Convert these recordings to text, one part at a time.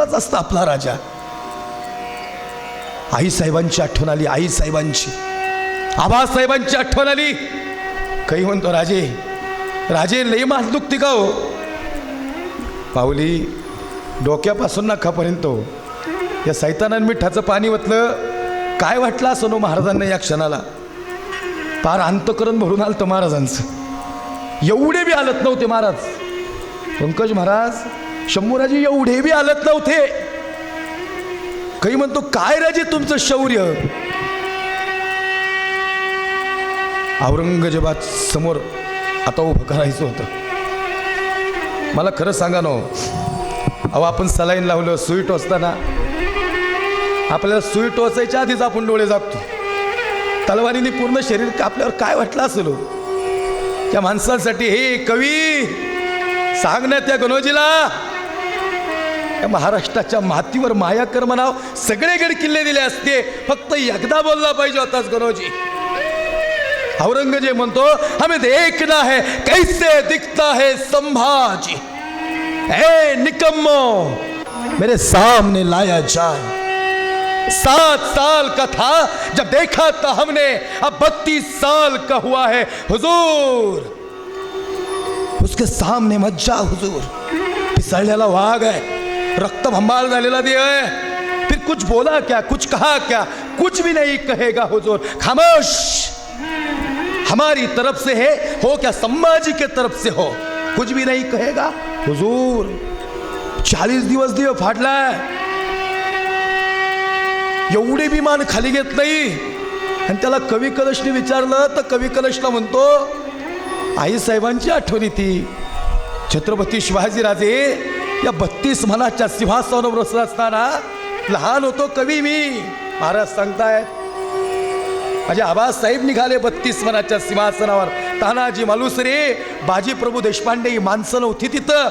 सिंहासनालाच असता आपला राजा. आई साहेबांची आठवण आली, आई साहेबांची, आबासाहेबांची आठवण आली. काही म्हणतो राजे, राजे लई मास दुखती का हो? पावली डोक्यापासून नाकापर्यंत हो. या सैतानानं मिठाचं पाणी ओतलं. काय वाटलं असं नो महाराजांना या क्षणाला? पार अंतकरण भरून आलं तर महाराजांचं. एवढे बी हालत नव्हते महाराज. पंकज महाराज, शंभूराजे एवढे बी हालत नव्हते. काही म्हणतो काय राजे तुमचं शौर्य? औरंगजेबात समोर आता उभं करायचं होतं. मला खरं सांगा नो, अहो आपण सलाईन लावलं, सुई टोचताना आपल्याला सुई टोचायच्या आधीच आपण डोळे झाकतो. तलवारीने पूर्ण शरीर कापल्यावर काय वाटलं असेल त्या माणसांसाठी? हे कवी सांग ना त्या गणोजीला, या महाराष्ट्राच्या मातीवर माया कर म्हणाव. सगळे गड किल्ले दिले असते, फक्त एकदा बोलला पाहिजे होताच गणोजी. औरंगजेब म्हणतो हमें देखना है कैसे दिखता है संभाजी. ए निकम्मो, मेरे सामने लाया जाए. 7 साल का था जब देखा था हमने, अब 32 साल का हुआ है हुजूर. उसके सामने मत जा हुजूर. पिसळलेला वाघ है, रक्त भंबाल झालेला देह है. फिर कुछ बोला क्या, कुछ कहा क्या? कुछ भी नहीं कहेगा हुजूर. खामोश. हमारी तरफ से है हो क्या संभाजी के तरफ से हो, कुछ भी नहीं कहेगा हुजूर. 40 दिवस देह फाटलाय. एवढे बी मान खाली घेत नाही. आणि त्याला कवी कलशने विचारलं तर कवी कलशला म्हणतो आई साहेबांची आठवण येते. छत्रपती शिवाजीराजे या 32 मनाच्या सिंहासनावर बसला असताना लहान होतो कवी मी. महाराज सांगतायत माझे आबासाहेब निघाले 32 मनाच्या सिंहासनावर. तानाजी मालुसरे, बाजी प्रभू देशपांडे ही माणसं नव्हती तिथं,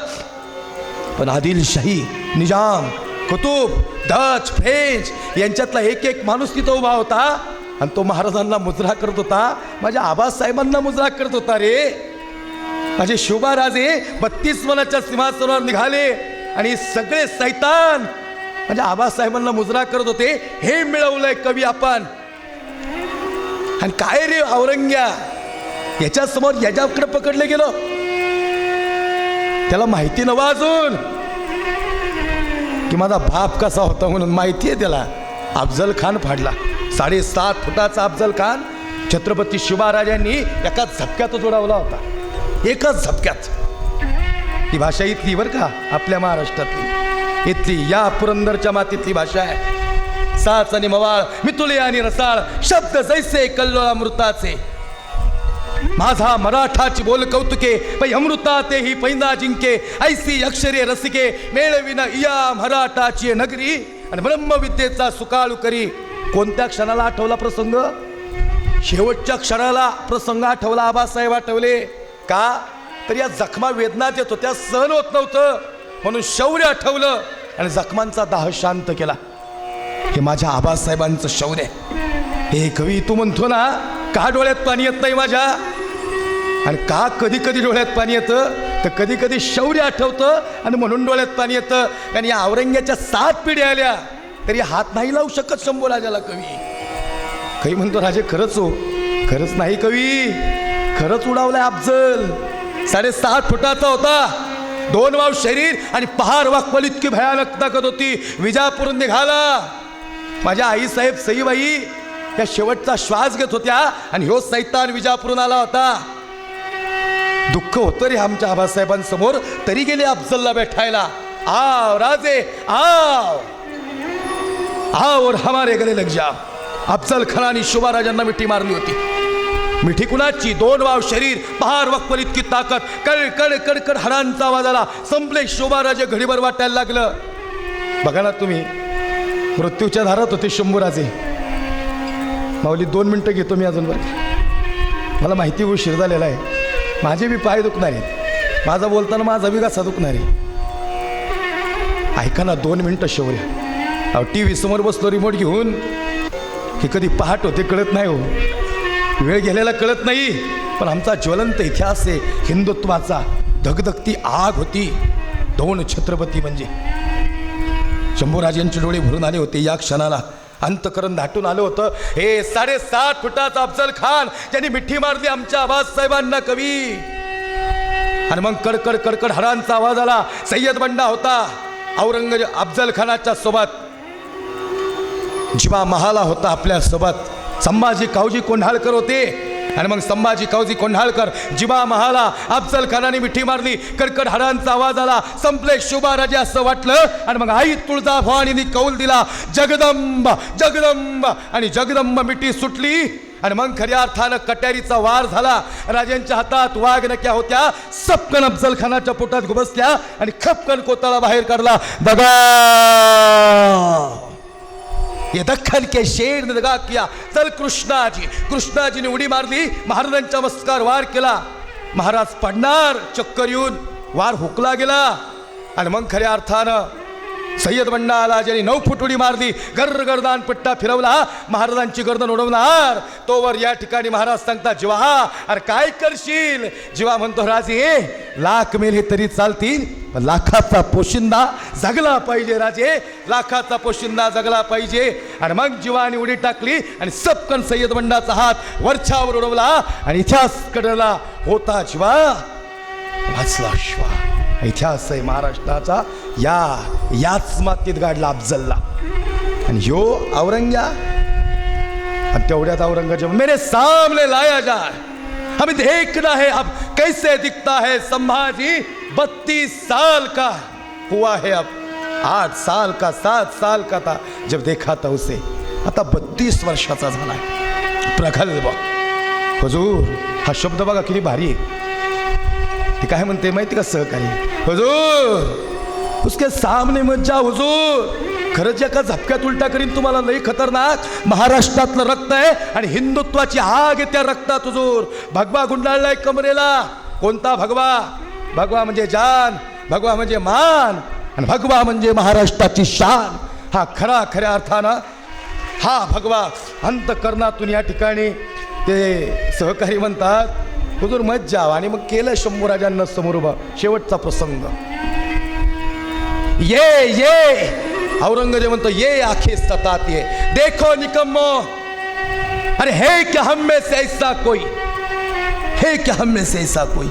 पण आदिलशाही, निजाम, कुतुब, डच, फ्रेंच यांच्यातला एक एक माणूस तिथं उभा होता. आणि तो महाराजांना मुजरा करत होता, माझ्या आबासाहेबांना मुजरा करत होता रे. माझे शोभाराजे 32 मनाच्या सिंहासनावर निघाले आणि सगळे सैतान माझ्या आबासाहेबांना मुजरा करत होते. हे मिळवलंय कवी आपण. आणि काय रे औरंग्या, याच्या समोर याच्याकडे पकडले गेलो. त्याला माहिती नव्हतं अजून की माझा बाप कसा होता म्हणून. माहिती आहे त्याला. अफजल खान फाडला, 7.5 फुटाचा अफजल खान छत्रपती शिवाराजांनी एकाच झपक्यात उडवला होता. एकच झपक्यात. ही भाषा इथली बरं का, आपल्या महाराष्ट्रातली इथली, या पुरंदरच्या मातीतली भाषा आहे. साच आणि मवाळ, मितुले आणि रसाळ, शब्द जैसे कल्लोळामृताचे. माझा मराठाची बोल कौतुके, पै अमृताते ही पैंदा जिंके. ऐसी अक्षरे रसिके, मेळविन या मराठाची नगरी. आणि ब्रह्मविद्येचा सुकाळू करी. कोणत्या क्षणाला आठवला प्रसंग? शेवटच्या क्षणाला प्रसंग आठवला. आबासाहेब आठवले का? तर या जखमा वेदनात येत होत्या, सहन होत नव्हतं म्हणून शौर्य आठवलं आणि जखमांचा दाह शांत केला. हे माझ्या आबासाहेबांचं शौर्य. हे कवी तू म्हणतो ना, का डोळ्यात पाणी येत नाही माझ्या? आणि का कधी कधी डोळ्यात पाणी येतं? तर कधी कधी शौर्य आठवतं आणि म्हणून डोळ्यात पाणी येतं. कारण या औरंग्याच्या 7 पिढ्या आल्या तरी हात नाही लावू शकत शंभूराजाला कवी. काही म्हणतो राजे खरंच हो? खरंच नाही कवी, खरंच उडावलाय अफजल. 7.5 फुटाचा होता, 2 वाव शरीर आणि पहार वाकवल इतकी भयानक ताकद होती. विजापूरून निघाला. माझ्या आईसाहेब सईबाई या शेवटचा श्वास घेत होत्या आणि ह्यो सैतान विजापूरून आला होता. दुःख होतं रे आमच्या आबासाहेबांसमोर, तरी गेले अफजलला भेटायला. आओ राजे आओ, आओ और हमारे गले लग जाओ. अफजल खानाने शुभाराजांना मिठी मारली होती. मिठी कुणाची? 2 वाव शरीर, पहार वक्वल इतकी ताकद. कड कड कड कड हाडांचा आवाज आला. संपले शोभाराजे. घडीभर वाटायला लागलं. बघा ना तुम्ही, मृत्यूच्या दारात होते शंभूराजे. माऊली 2 मिनटं घेतो मी अजून. बरं, मला माहिती उशीर झालेला आहे. माझे बी पाय दुखणार आहेत, माझा बोलताना माझा बी घसा दुखणार आहे. ऐका ना 2 मिनटं शौर्य. अहो TV समोर बसलो रिमोट घेऊन, हे कधी पहाट होते कळत नाही हो, वेळ गेलेला कळत नाही. पण आमचा ज्वलंत इतिहास आहे हिंदुत्वाचा. धगधगती आग होती 2 छत्रपती म्हणजे. शंभूराजांचे डोळे भरून आले होते. या क्षणाला अंतकरण दाटून आलं होतं. हे 7.5 फुटाचा अफजल खान ज्यांनी मिठी मारली आमच्या आबासाहेबांना कवी. आणि मग कडकड कडकड हरांचा आवाज आला. सय्यद बंडा होता औरंगजेब अफजल खानाच्या सोबत. जिवा महाला होता आपल्या सोबत. संभाजी कावजी कोंढाळकर होते. आणि मग संभाजी कावजी कोंढाळकर जिवा महाला अफजल खानाने मिठी मारली. कडकड हरांचा आवाज आला. संपले शुभाराजे असं वाटलं. आणि मग आई तुळजाभवानीने कौल दिला जगदंब जगदंब. आणि जगदंब मिठी सुटली. आणि मग खऱ्या अर्थानं कट्यारीचा वार झाला. राजांच्या हातात वाघनक्या होत्या. सपकन अफजल खानाच्या पोटात घुबसल्या आणि खपकन कोतळा बाहेर काढला. दगा ये दख्खन के शेर ने दगा किया. चल कृष्णाजी. कृष्णाजीने उडी मारली. महाराजांच्या मस्कार वार केला. महाराज पडणार. चक्कर येऊन वार हुकला गेला. आणि मग खऱ्या अर्थानं सय्यद बंडा आला ज्यांनी 9 फूट उडी मारली. गर्दान पट्टा फिरवला. महाराजांची गर्दन उडवणार. तोवर या ठिकाणी महाराज सांगतात जिवा अरे काय करशील. जिवा म्हणतो राजे लाख मेले तरी चालतील. लाखाचा पोशिंदा जगला पाहिजे राजे. लाखाचा पोशिंदा जगला पाहिजे. आणि मग जिवाने उडी टाकली आणि सपकन सय्यद बंडाचा हात वरच्यावर उडवला. आणि इतिहास कडला होता जिवा वाचला शिवा. इतिहास आहे महाराष्ट्राचा. याच मातीत गाडला अफजलला. आणि ह्यो औरंग्या. आणि तेवढ्यात औरंगजेब मेरे सामने लाया जाए हमें देखना है अब कैसे दिखता है संभाजी. 32 साल का हुआ है अब. 8 साल का 7 साल का था जब देखा था उसे. आता 32 वर्षाचा झाला. प्रगल्भ. हुजूर हा शब्द बघा किती भारी आहे. ते काय म्हणते माहिती का सहकारी. हुजूर उसके सामने मत जा हुजूर. खरंच एका झपक्यात उलटा करीन तुम्हाला. लई खतरनाक. महाराष्ट्रातलं रक्त आहे आणि हिंदुत्वाची आग आहे त्या रक्तात हुजूर. भगवा गुंडाळलाय कमरेला. कोणता भगवा. भगवा म्हणजे जान. भगवा म्हणजे मान. आणि भगवा म्हणजे महाराष्ट्राची शान. हा खऱ्या अर्थानं हा भगवा अंतकरणातून या ठिकाणी ते सहकारी म्हणतात हुजूर मत जाव. आणि मग केलं शंभूराजांना समोर उभा. शेवटचा प्रसंग. ये औरंगजेब म्हणतो ये आखे सतात ये देखो निकम्मो. अरे है क्या हम में से ऐसा कोई. है क्या हम में से ऐसा कोई.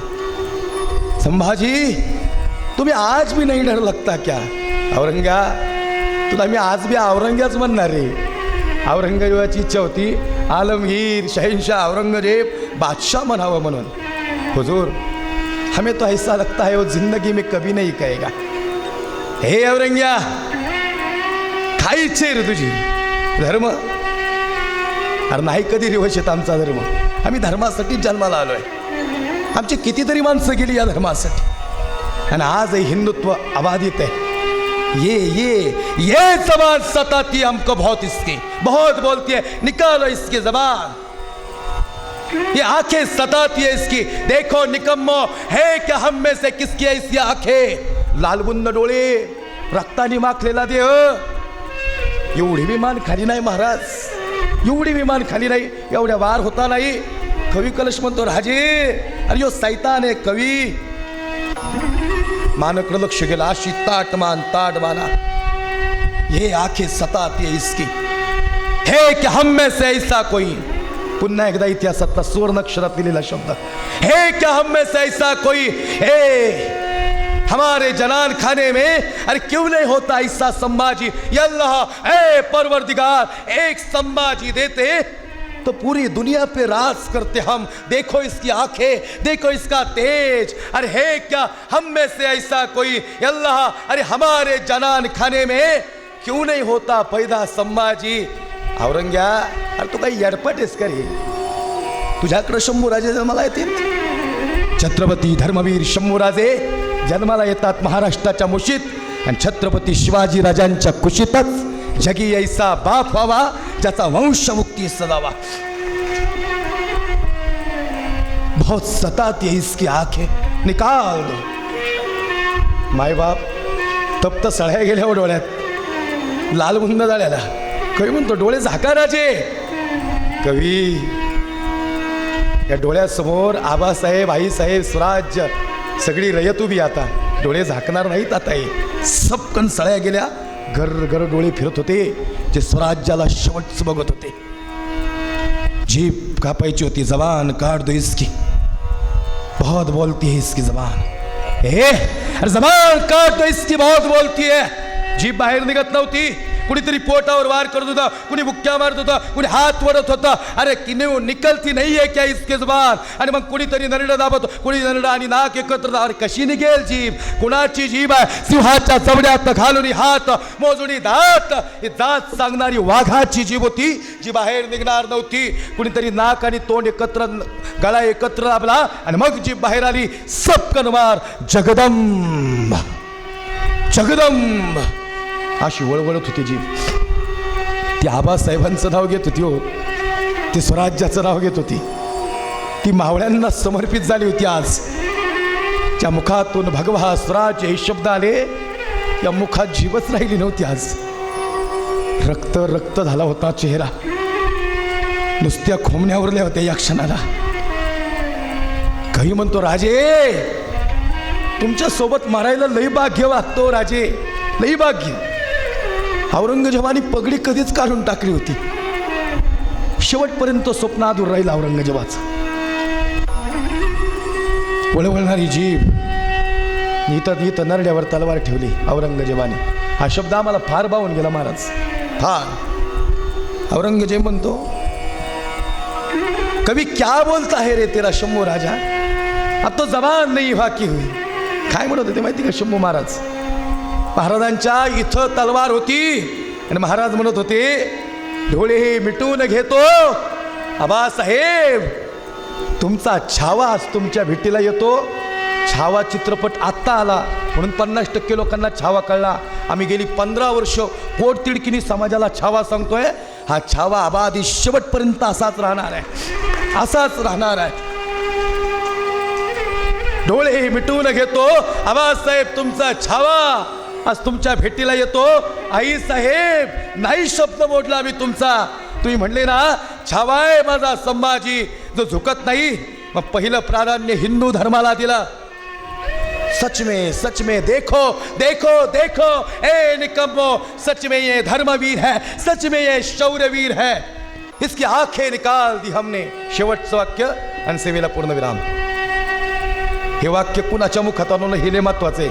संभाजी तुम्ही आज भी नहीं डर लगता क्या. औरंग्या तुला मी आज भी औरंग्याच म्हणणार रे. औरंगजेबाची इच्छा होती आलमगीर शहनशाह औरंगजेब बादशाह म्हणावं म्हणून. हुजूर हमें तो ऐसा लगता है वो जिंदगी में कभी नहीं कहेगा. हे औरंग्या खायचे रे तुझी धर्म. अरे नाही कधी रिवश येत आमचा धर्म. आम्ही धर्मासाठी जन्माला आलोय. आमची कितीतरी माणसं गेली या धर्मासाठी. आणि आजही हिंदुत्व अबाधित आहे. ये जबान सताती है हमको बहुत. इसकी बहुत बोलती है. निकालो इसकी जबान. ये आंखें सताती है इसकी. देखो निकम्मो है क्या हम में से किसकी ऐसी आंखें. लालबुंद डोळे रक्ताने माखलेला देह. एवढी विमान खाली नाही महाराज. एवढी विमान खाली नाही. एवढ्या वार होता नाही. कवी कलश म्हणतो राजे अरे यो सैतान आहे कवी. मानकडे लक्ष गेला. अशी ताट माना. ये आंखें सताती है इसकी. है क्या हम में से ऐसा कोई. पुन्हा एकदा इतिहासातला सुवर्ण अक्षरात लिहिलेला शब्द. है क्या हम में से ऐसा कोई. हे हमारे जनान खाने में अरे क्यों नहीं होता ऐसा संभाजी. अल्लाह ए परवरदिगार एक संभाजी देते तो पूरी दुनिया पे राज करते हम. देखो इसकी आंखें. देखो इसका तेज. अरे है क्या हम में से ऐसा कोई. अल्लाह अरे हमारे जनान खाने में क्यों नहीं होता पैदा संभाजी. औरंग्या अरे तू काही येडपटेस का रे. तुझ्याकडे शंभूराजे जन्माला येतील. छत्रपती धर्मवीर शंभूराजे जन्माला येतात महाराष्ट्राच्या मुशीत. आणि छत्रपती शिवाजी राजांच्या कुशीतच जगी ऐसा बाप व्हावा ज्याचा वंशमुक्ती सदावा. बहुत सताती है इसकी आंखें. निकाल दो. माय बाप तप्त सळ्या गेल्या हो डोळ्यात. लालबुंद झाल्याला. कवी म्हणतो डोळे झाका राजे. कवी या डोळ्यासमोर आबासाहेब आईसाहेब स्वराज्य सगळी रयत उभी. आता डोळे झाकणार नाहीत. आता सपकन सळ्या गेल्या. गर डोळे फिरत होते, जे स्वराज्याला शेवटच बघत होते. जीभ कापायची होती, जबान काट दो इसकी, बहुत बोलती है इसकी जबान. अरे जबान काट दो इसकी, बहुत बोलती है. जीभ बाहेर निघत नव्हती. कुणीतरी पोटावर वार करत होता, कुणी बुक्क्या मारत होता, कुणी हात वडत होता. अरे किने निकलती नाही आहे क्या इसके जबान. आणि मग कुणीतरी नरड दाबत, कुणी नरड आणि नाक एकत्र. अरे कशी निघेल जीभ. कुणाची जीभ आहे. सिंहाच्या चवड्यात घालून हात, मोजुनी दात. ही दात सांगणारी वाघाची जीभ होती, जी बाहेर निघणार नव्हती. कुणीतरी नाक आणि तोंड एकत्र, गळा एकत्र दाबला आणि मग जीभ बाहेर आली. सपकन मार. जगदंब जगदंब अशी वळवळत होती जीभ. ती आबासाहेबांचं नाव घेत होती हो, ती स्वराज्याचं नाव घेत होती. ती मावळ्यांना समर्पित झाली होती. आज त्या मुखातून भगवा स्वराज्य हे शब्द आले, या मुखात जीवच राहिली नव्हती. आज रक्त रक्त झाला होता चेहरा, नुसत्या खोमण्या उरल्या होत्या या क्षणाला. काही म्हणतो, राजे तुमच्या सोबत मारायला लई भाग्य वागतो राजे, लई भाग्य. औरंगजेबाने पगडी कधीच काढून टाकली होती. शेवटपर्यंत स्वप्न अधूर राहील औरंगजेबाचं. वळवळणारी जीभ. इथं नरड्यावर तलवार ठेवली औरंगजेबाने. हा शब्द आम्हाला फार भावून गेला महाराज, फार. औरंगजेब म्हणतो, कभी क्या बोलता है रे तेरा शंभू राजा, अब तो जबान नहीं वाकी हुई. काय म्हणत होते माहिती का शंभू महाराज. महाराजांच्या इथं तलवार होती आणि महाराज म्हणत होते, डोळे मिटून घेतो आबासाहेब, तुमचा छावा आज तुमच्या भेटीला येतो. छावा चित्रपट आत्ता आला म्हणून 50% लोकांना छावा कळला. आम्ही गेली 15 वर्ष पोटतिडकीनी समाजाला छावा सांगतोय. हा छावा आबादी शेवटपर्यंत असाच राहणार आहे, असाच राहणार आहे. डोळे मिटून घेतो आबासाहेब, तुमचा छावा आज तुमच्या भेटीला येतो. आई साहेब नाही शब्द मोडला मी तुमचा. तुम्ही म्हणले ना छावाय माझा संभाजी जो झुकत नाही, मग पहिलं प्राधान्य हिंदू धर्माला दिला. सच में देखो देखो देखो ए निकम्मो, सच में ये धर्मवीर है, सच में ये शौर्यवीर है, इसकी आंखें निकाल दी हमने. शेवटचं वाक्य आणि सेवेला पूर्णविराम. हे वाक्य कुणाच्या मुखातून आलं हे लय महत्वाचं आहे.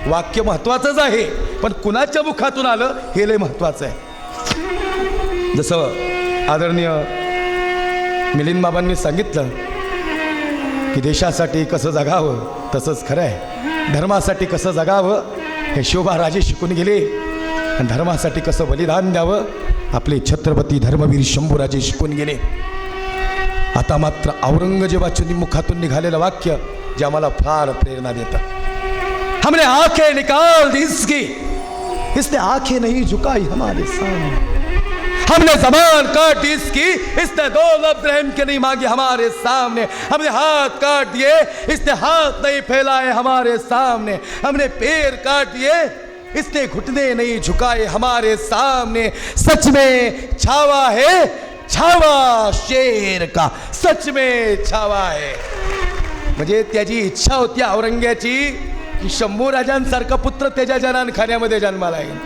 वाक्य महत्वाचंच आहे, पण कुणाच्या मुखातून आलं हे लय महत्वाचं आहे. जसं आदरणीय मिलिंद बाबांनी सांगितलं की देशासाठी कसं जगावं, तसंच खरं आहे. धर्मासाठी कसं जगावं हे शोभाराजे शिकून गेले, आणि धर्मासाठी कसं बलिदान द्यावं आपले छत्रपती धर्मवीर शंभूराजे शिकून गेले. आता मात्र औरंगजेबाच्या मुखातून निघालेलं वाक्य जे आम्हाला फार प्रेरणा देतं. हमने आंखें निकाल दी इसकी, इसने आंखें नहीं झुकाई हमारे सामने. हमने जबान काट दी इसकी, इसने 2 लफ्ज़ रहम के नहीं मांगे हमारे सामने. हमने हाथ काट दिए, इसने हाथ नहीं फैलाए हमारे सामने. हमने पैर काट दिए, इसने घुटने नहीं झुकाए हमारे सामने. सच में छावा है, छावा शेर का, सच में छावा है. म्हणजे त्याची इच्छा होती औरंग्याची की शंभू राजांसारखा पुत्र त्याच्या जनानखान्यामध्ये जन्माला येईल.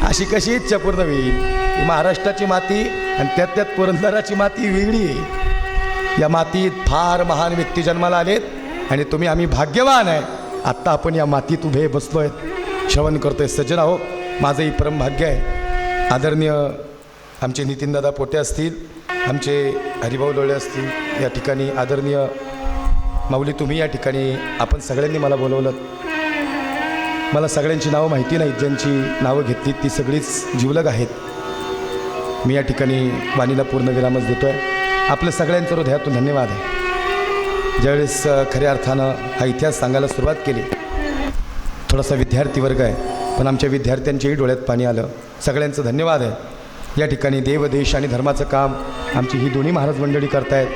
अशी कशी इच्छा पूर्ण होईल. महाराष्ट्राची माती आणि त्यात पुरंदराची माती वेगळी आहे. या मातीत फार महान व्यक्ती जन्माला आलेत आणि तुम्ही आम्ही भाग्यवान आहे. आत्ता आपण या मातीत उभे बसलोय, श्रवण करतोय. सज्जन आहो, माझंही परम भाग्य आहे. आदरणीय आमचे नितीनदादा पोटे असतील, आमचे हरिभाऊ लोळे असतील, या ठिकाणी आदरणीय माऊली तुम्ही या ठिकाणी, आपण सगळ्यांनी मला बोलवलं. मला सगळ्यांची नावं माहिती नाहीत, ज्यांची नावं घेतली ती सगळीच जिवलग आहेत. मी या ठिकाणी वाणीला पूर्णविरामच देतो आहे. आपल्या सगळ्यांचं हृदयातून धन्यवाद आहे. ज्यावेळेस खऱ्या अर्थानं हा इतिहास सांगायला सुरुवात केली, थोडासा विद्यार्थी वर्ग आहे, पण आमच्या विद्यार्थ्यांच्याही डोळ्यात पाणी आलं. सगळ्यांचं धन्यवाद आहे. या ठिकाणी देव, देश आणि धर्माचं काम आमची ही दोन्ही महाराज मंडळी करतायत.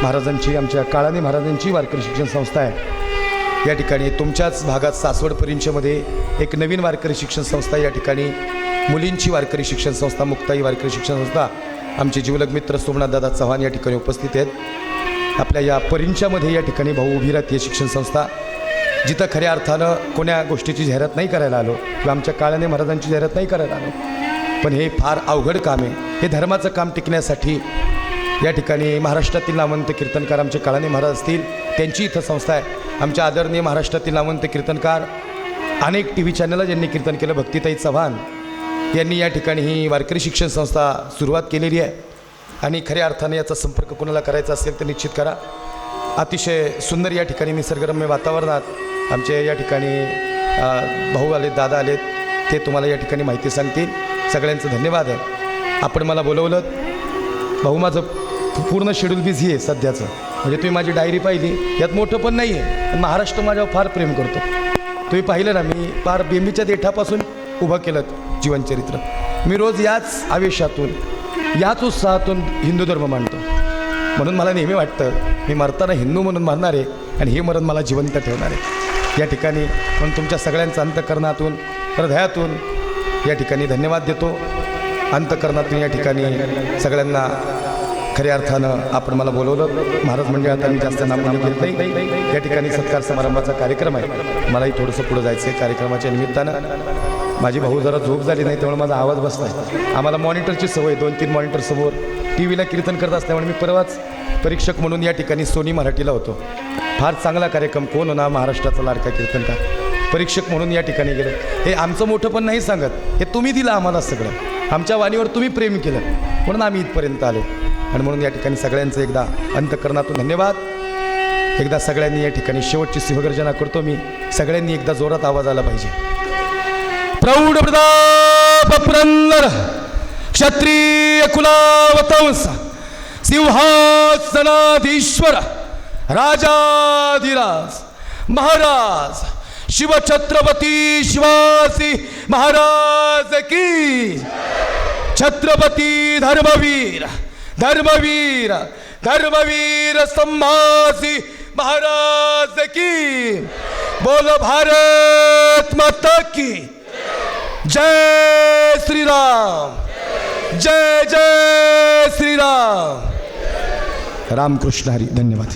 महाराजांची, आमच्या काळानी महाराजांची वारकरी शिक्षण संस्था आहे. या ठिकाणी तुमच्याच भागात सासवड परिंचमध्ये एक नवीन वारकरी शिक्षण संस्था, या ठिकाणी मुलींची वारकरी शिक्षण संस्था, मुक्ताई वारकरी शिक्षण संस्था. आमचे जीवलग मित्र सोमनाथदादा चव्हाण या ठिकाणी उपस्थित आहेत. आपल्या या परिंच्यामध्ये या ठिकाणी भाऊ उभी राहते शिक्षण संस्था, जिथं खऱ्या अर्थानं कोण्या गोष्टीची जाहिरात नाही करायला आलो, किंवा आमच्या काळाने महाराजांची जाहिरात नाही करत आलो, पण हे फार अवघड काम आहे. हे धर्माचं काम टिकण्यासाठी या ठिकाणी महाराष्ट्रातील नामवंत कीर्तनकार आमचे काळाने महाराज असतील, त्यांची इथं संस्था आहे. आमच्या आदरणीय महाराष्ट्रातील नामवंत कीर्तनकार अनेक टी व्ही चॅनलला ज्यांनी कीर्तन केलं, भक्तिताई चव्हाण यांनी या ठिकाणी ही वारकरी शिक्षण संस्था सुरुवात केलेली आहे. आणि खऱ्या अर्थाने याचा संपर्क कोणाला करायचा असेल तर निश्चित करा. अतिशय सुंदर या ठिकाणी निसर्गरम्य वातावरणात आमचे या ठिकाणी भाऊ आलेत, दादा आलेत, ते तुम्हाला या ठिकाणी माहिती सांगतील. सगळ्यांचं धन्यवाद आहे. आपण मला बोलवलं. भाऊ माझं पूर्ण शेड्यूल बिझी आहे सध्याचं, म्हणजे तुम्ही माझी डायरी पाहिली, यात मोठं पण नाही आहे, पण महाराष्ट्र माझ्यावर फार प्रेम करतो. तुम्ही पाहिलं ना, मी फार बेंबीच्या देठापासून उभं केलं जीवनचरित्र. मी रोज याच आवेशातून, याच उत्साहातून हिंदू धर्म मानतो. म्हणून मला नेहमी वाटतं मी मरताना हिंदू म्हणून मानणार आहे आणि हे मरण मला जिवंत ठेवणार आहे या ठिकाणी. म्हणून तुमच्या सगळ्यांचं अंतःकरणातून, हृदयातून या ठिकाणी धन्यवाद देतो. अंतःकरणातून या ठिकाणी सगळ्यांना खऱ्या अर्थानं आपण मला बोलवलं. महाराज म्हणजे आता मी जास्त नाम घेत नाही. या ठिकाणी सत्कार समारंभाचा कार्यक्रम आहे, मलाही थोडंसं पुढं जायचं आहे. कार्यक्रमाच्या निमित्तानं माझी भाऊ जरा झोप झाली नाही, त्यामुळे माझा आवाज बसला आहे. आम्हाला मॉनिटरची सवय, 2-3 मॉनिटर समोर टी व्हीला कीर्तन करत असल्यामुळे मी परवाच परीक्षक म्हणून या ठिकाणी सोनी मराठीला होतो. फार चांगला कार्यक्रम. कोण होणार महाराष्ट्राचा लाडका कीर्तनकार, परीक्षक म्हणून या ठिकाणी गेलं. हे आमचं मोठं पण नाही सांगत, हे तुम्ही दिलं आम्हाला सगळं, आमच्या वाणीवर तुम्ही प्रेम केलं, म्हणून आम्ही इथपर्यंत आलो. आणि म्हणून या ठिकाणी सगळ्यांचं एकदा अंतःकरणातून धन्यवाद. एकदा सगळ्यांनी या ठिकाणी शेवटची सिंहगर्जना करतो मी. सगळ्यांनी एकदा जोरात आवाज आला पाहिजे. प्रौढ प्रताप पुरंदर क्षत्रिय कुलावतंस सिंहासनाधीश्वर राजाधिराज महाराज शिवछत्रपती शिवाजी महाराज की. छत्रपती धर्मवीर धर्मवीर धर्मवीर संभाजी महाराज की. बोलो भारत माता की जय श्री राम, जय जय श्री राम. रामकृष्ण हरी. धन्यवाद.